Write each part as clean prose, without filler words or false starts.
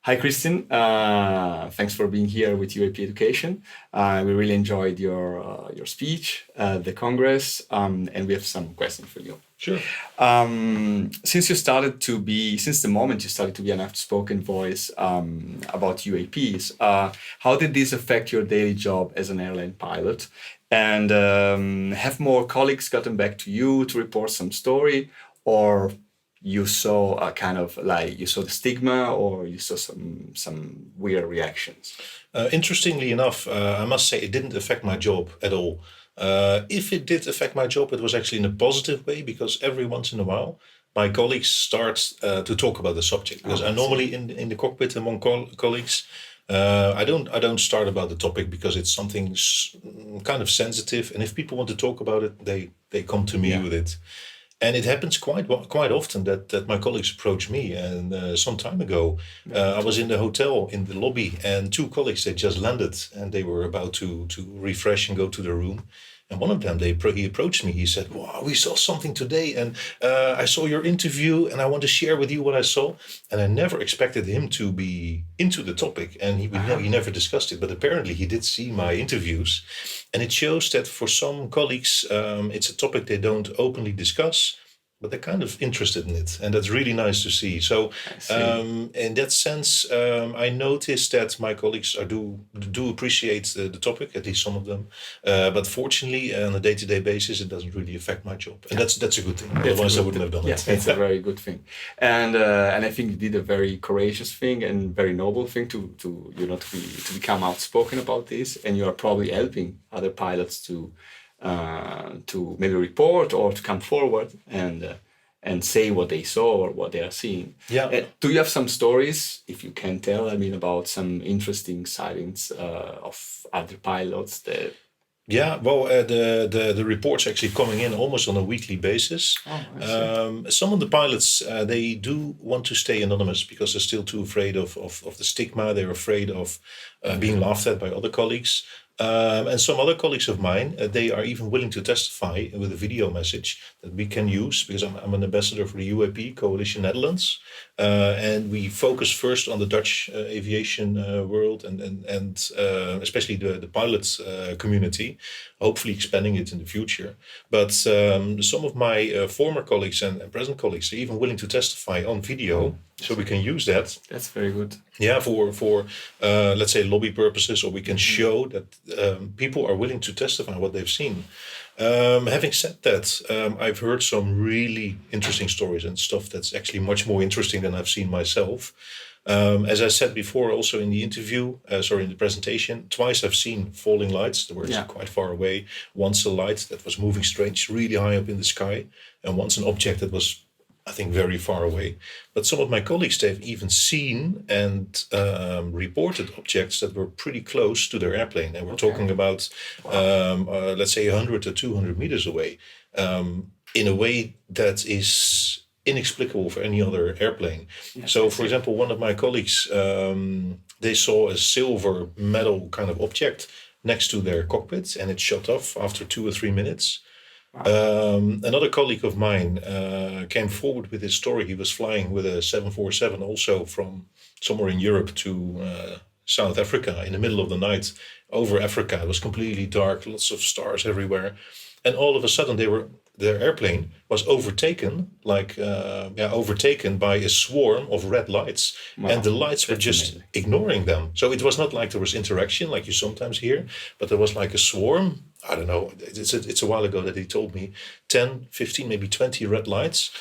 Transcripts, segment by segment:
Hi, Christiaan. Thanks for being here with UAP Education. We really enjoyed your speech, the Congress, and we have some questions for you. Sure. Since the moment you started to be an outspoken voice about UAPs, how did this affect your daily job as an airline pilot? And have more colleagues gotten back to you to report some story, or you saw you saw the stigma, or you saw some weird reactions? Interestingly enough, I must say it didn't affect my job at all. If it did affect my job, it was actually in a positive way, because every once in a while my colleagues start to talk about the subject. Because I normally in the cockpit among colleagues, I don't start about the topic because it's something kind of sensitive, and if people want to talk about it, they come to me with it. And it happens quite often that my colleagues approach me. And some time ago, I was in the hotel in the lobby, and two colleagues, they just landed and they were about to refresh and go to their room. And one of them, he approached me. He said, "Wow, we saw something today, and I saw your interview, and I want to share with you what I saw." And I never expected him to be into the topic, and he never discussed it. But apparently, he did see my interviews, and it shows that for some colleagues, it's a topic they don't openly discuss, but they're kind of interested in it, and that's really nice to see. So, in that sense, I noticed that my colleagues do appreciate the topic, at least some of them. But fortunately, on a day-to-day basis, it doesn't really affect my job, and that's a good thing. Otherwise, I wouldn't have done it. It's a very good thing, and I think you did a very courageous thing and very noble thing to become outspoken about this, and you are probably helping other pilots to maybe report or to come forward and say what they saw or what they are seeing. Yeah. Do you have some stories, if you can tell, about some interesting sightings of other pilots that... Yeah, well, the reports actually coming in almost on a weekly basis. Some of the pilots, they do want to stay anonymous because they're still too afraid of the stigma. They're afraid of being laughed at by other colleagues. And some other colleagues of mine, they are even willing to testify with a video message that we can use, because I'm an ambassador for the UAP Coalition Netherlands. And we focus first on the Dutch aviation world and especially the pilot community, hopefully expanding it in the future. But some of my former colleagues and present colleagues are even willing to testify on video. So we can use that. That's very good. Yeah, for let's say lobby purposes, or we can show that people are willing to testify what they've seen. Having said that, I've heard some really interesting stories and stuff that's actually much more interesting than I've seen myself. As I said before, also in the in the presentation, twice I've seen falling lights that were quite far away. Once a light that was moving strange, really high up in the sky, and once an object that was, I think, very far away. But some of my colleagues, they've even seen and reported objects that were pretty close to their airplane. And we're talking about, let's say, 100 to 200 meters away, in a way that is inexplicable for any other airplane. Yes, so, for example, one of my colleagues, they saw a silver metal kind of object next to their cockpit, and it shut off after 2 or 3 minutes. Another colleague of mine came forward with his story. He was flying with a 747 also from somewhere in Europe to South Africa in the middle of the night over Africa. It was completely dark, lots of stars everywhere. And all of a sudden their airplane was overtaken by a swarm of red lights. Wow. And the lights were just amazing, ignoring them. So it was not like there was interaction like you sometimes hear, but there was like a swarm. I don't know, it's a while ago that he told me 10, 15, maybe 20 red lights.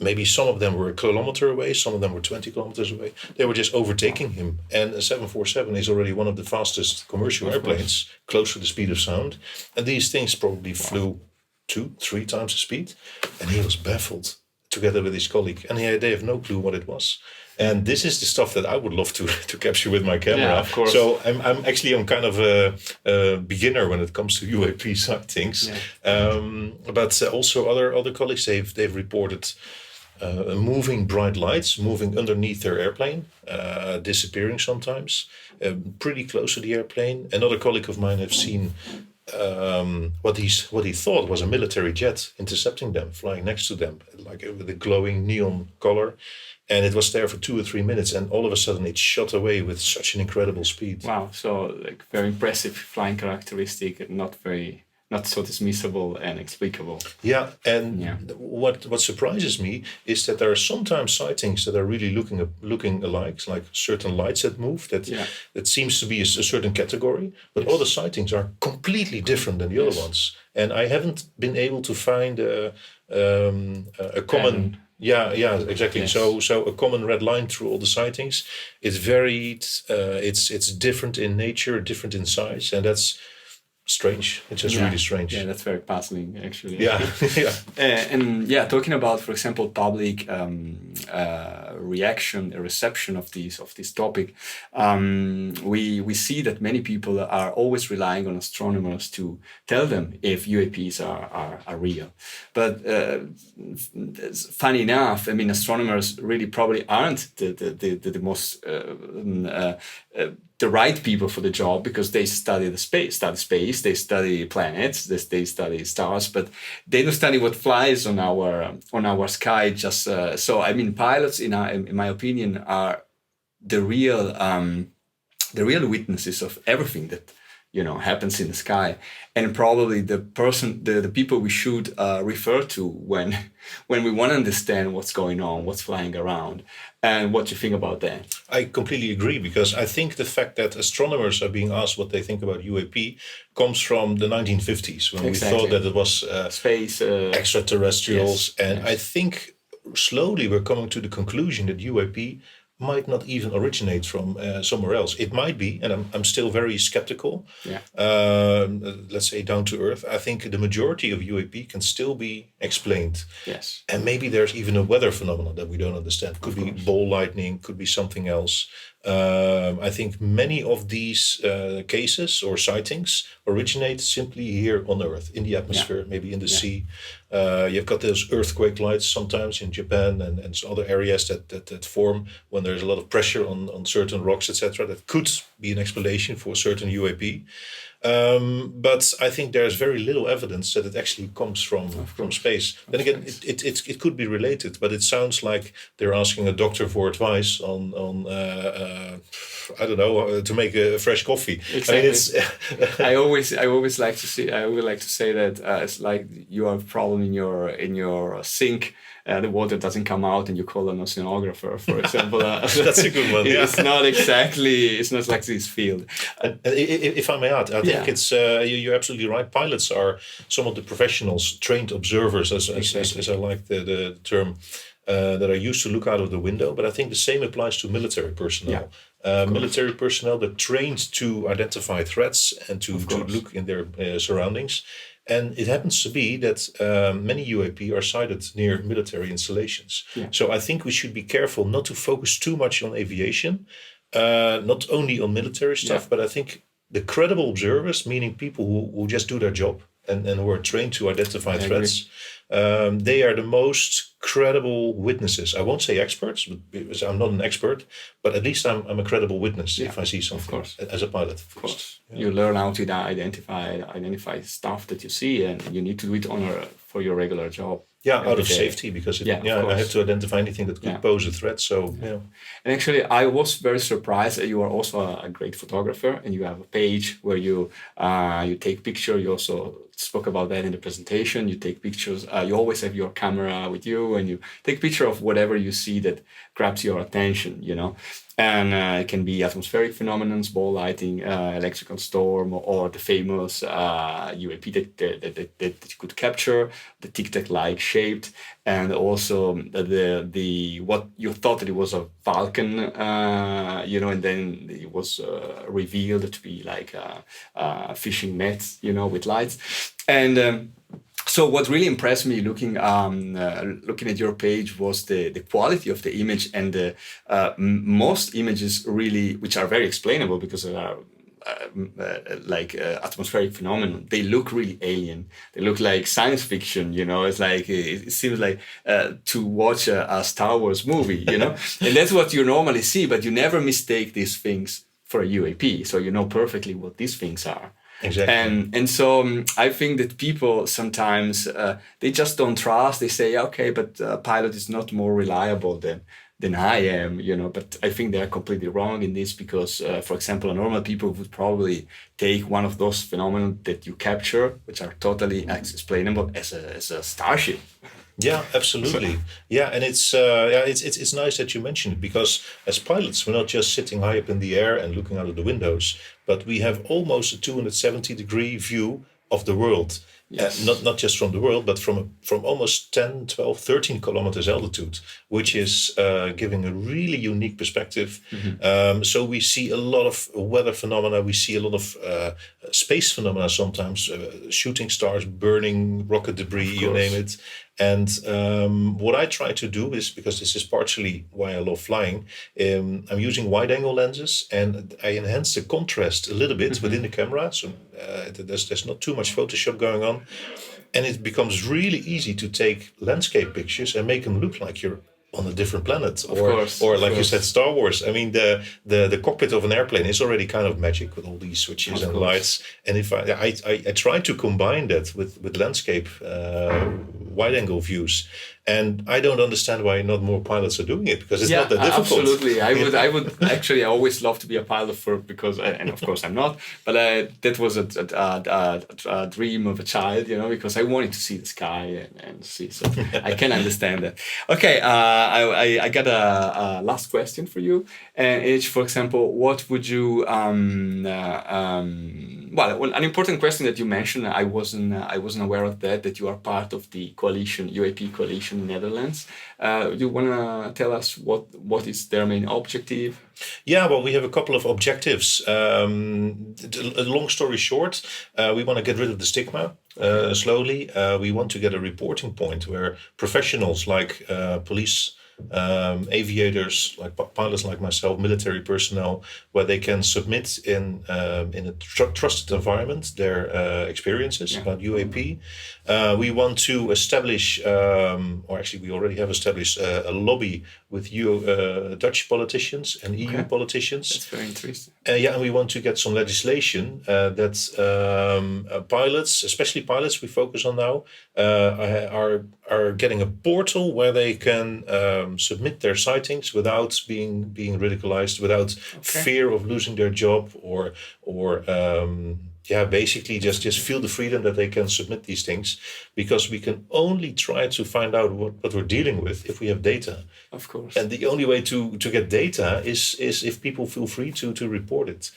Maybe some of them were a kilometer away, some of them were 20 kilometers away. They were just overtaking him. And a 747 is already one of the fastest commercial airplanes, close to the speed of sound. And these things probably flew 2-3 times the speed. And he was baffled together with his colleague. And they have no clue what it was. And this is the stuff that I would love to capture with my camera. Yeah, of course. So I'm kind of a beginner when it comes to UAP sightings. Yeah. But also other colleagues, they've reported moving bright lights, moving underneath their airplane, disappearing sometimes, pretty close to the airplane. Another colleague of mine have seen what he thought was a military jet intercepting them, flying next to them, like with a glowing neon color. And it was there for 2 or 3 minutes, and all of a sudden it shot away with such an incredible speed. Wow, so like very impressive flying characteristic, not so dismissible and explicable. Yeah, and what surprises me is that there are sometimes sightings that are really looking alike, like certain lights that move. That seems to be a certain category, but other sightings are completely different than the other ones. And I haven't been able to find a common. Yeah, exactly. Yes. So a common red line through all the sightings. It's varied. It's different in nature, different in size, and that's strange. It's just really strange. Yeah, that's very puzzling, actually. Yeah, and talking about, for example, public reaction, reception of this topic, we see that many people are always relying on astronomers to tell them if UAPs are real. But funny enough, I mean, astronomers really probably aren't the most the right people for the job, because they study space, they study planets, they study stars, but they don't study what flies on our sky. Just so I mean, pilots, in my opinion, are the real witnesses of everything that happens in the sky, and probably the people we should refer to when we want to understand what's going on, what's flying around. And what do you think about that? I completely agree, because I think the fact that astronomers are being asked what they think about UAP comes from the 1950s, when we thought that it was space, extraterrestrials. I think slowly we're coming to the conclusion that UAP might not even originate from somewhere else. It might be, and I'm still very skeptical. Let's say down to earth. I think the majority of UAP can still be explained. Yes. And maybe there's even a weather phenomenon that we don't understand. Could be ball lightning, could be something else. I think many of these cases or sightings originate simply here on Earth, in the atmosphere, maybe in the sea. You've got those earthquake lights sometimes in Japan and other areas that form when there's a lot of pressure on certain rocks, etc. That could be an explanation for certain UAP. But I think there's very little evidence that it actually comes from space. Then again, it could be related, but it sounds like they're asking a doctor for advice on I don't know, to make a fresh coffee. Exactly. I always like to say that it's like you have a problem in your sink. The water doesn't come out, and you call an oceanographer, for example. That's a good one. It's not like this field. If I may add, I think it's you're absolutely right. Pilots are some of the professionals, trained observers, as I like the term, that are used to look out of the window. But I think the same applies to military personnel. Military personnel that trained to identify threats and to look in their surroundings. And it happens to be that many UAP are sighted near military installations. So I think we should be careful not to focus too much on aviation, not only on military stuff, but I think the credible observers, meaning people who just do their job and who are trained to identify threats, they are the most credible witnesses. I won't say experts, because I'm not an expert, but at least I'm a credible witness if I see something as a pilot. Of course. You learn how to identify stuff that you see, and you need to do it for your regular job. Out of safety, because I have to identify anything that could pose a threat. So And actually, I was very surprised that you are also a great photographer, and you have a page where you take pictures. You also spoke about that in the presentation. You take pictures. You always have your camera with you, and you take picture of whatever you see that grabs your attention. And it can be atmospheric phenomena, ball lighting, electrical storm, or the famous UAP that you could capture, the tic-tac-like shaped, and also the what you thought that it was a falcon, and then it was revealed to be like a fishing net, with lights, and. So what really impressed me looking at your page was the quality of the image, and the most images really, which are very explainable because they are atmospheric phenomenon. They look really alien. They look like science fiction. It's like it seems like to watch a Star Wars movie. And that's what you normally see, but you never mistake these things for a UAP. So you know perfectly what these things are. Exactly. And so I think that people sometimes they just don't trust. They say, okay, but pilot is not more reliable than I am, but I think they are completely wrong in this because, for example, normal people would probably take one of those phenomena that you capture, which are totally explainable as a starship. Yeah, absolutely. Yeah, and it's nice that you mentioned it because as pilots, we're not just sitting high up in the air and looking out of the windows, but we have almost a 270-degree view of the world. Yes. Not just from the world, but from almost 10, 12, 13 kilometers altitude, which is giving a really unique perspective. So we see a lot of weather phenomena. We see a lot of space phenomena sometimes, shooting stars, burning rocket debris, you name it. And what I try to do is, because this is partially why I love flying, I'm using wide-angle lenses and I enhance the contrast a little bit within the camera. So there's not too much Photoshop going on. And it becomes really easy to take landscape pictures and make them look like you're on a different planet, or like you said, Star Wars. I mean, the cockpit of an airplane is already kind of magic with all these switches and lights. And if I try to combine that with landscape wide-angle views, and I don't understand why not more pilots are doing it because it's not that difficult. Absolutely, I would actually always love to be a pilot because and of course I'm not, but that was a dream of a child, because I wanted to see the sky and see. So I can understand that. Okay. I got a last question for you, and it's, for example, what would you well, an important question that you mentioned, I wasn't aware of that you are part of the coalition, UAP Coalition Netherlands. You want to tell us what is their main objective? Yeah, well, we have a couple of objectives. A long story short, we want to get rid of the stigma slowly. We want to get a reporting point where professionals like police, aviators, like pilots like myself, military personnel, where they can submit in a trusted environment their experiences about UAP. We want to establish, or actually we already have established a lobby with Dutch politicians and EU politicians. That's very interesting. And we want to get some legislation that pilots, especially pilots we focus on now, are getting a portal where they can submit their sightings without being radicalized, without fear of losing their job, or basically just feel the freedom that they can submit these things, because we can only try to find out what we're dealing with if we have data. Of course. And the only way to get data is if people feel free to report it.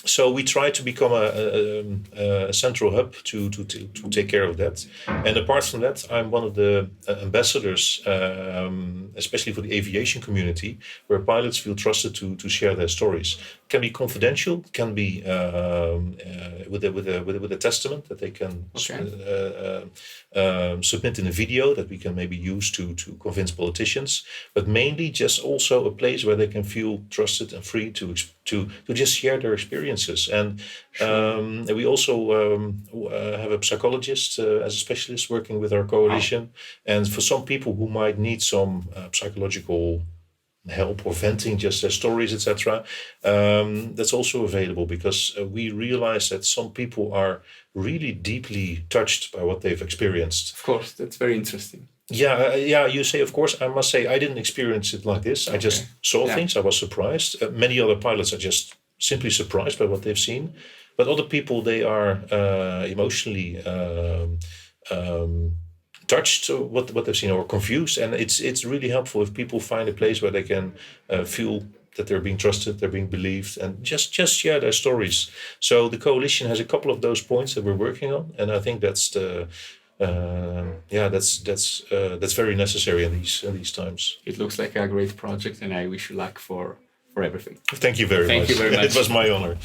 So we try to become a central hub to take care of that. And apart from that, I'm one of the ambassadors, especially for the aviation community, where pilots feel trusted to share their stories. It can be confidential, can be with a testament that they can submit in a video that we can maybe use to convince politicians, but mainly just also a place where they can feel trusted and free to just share their experiences. And we also have a psychologist as a specialist working with our coalition. And for some people who might need some psychological help or venting just their stories, etc., that's also available, because we realize that some people are really deeply touched by what they've experienced. Of course, that's very interesting. Yeah, you say, of course. I must say, I didn't experience it like this. I just saw things. I was surprised. Many other pilots are just simply surprised by what they've seen. But other people, they are emotionally touched what they've seen, or confused. And it's really helpful if people find a place where they can feel that they're being trusted, they're being believed, and just share their stories. So the coalition has a couple of those points that we're working on, and I think that's that's very necessary in these times. It looks like a great project, and I wish you luck for everything. Thank you very much. Thank you very much. It was my honor.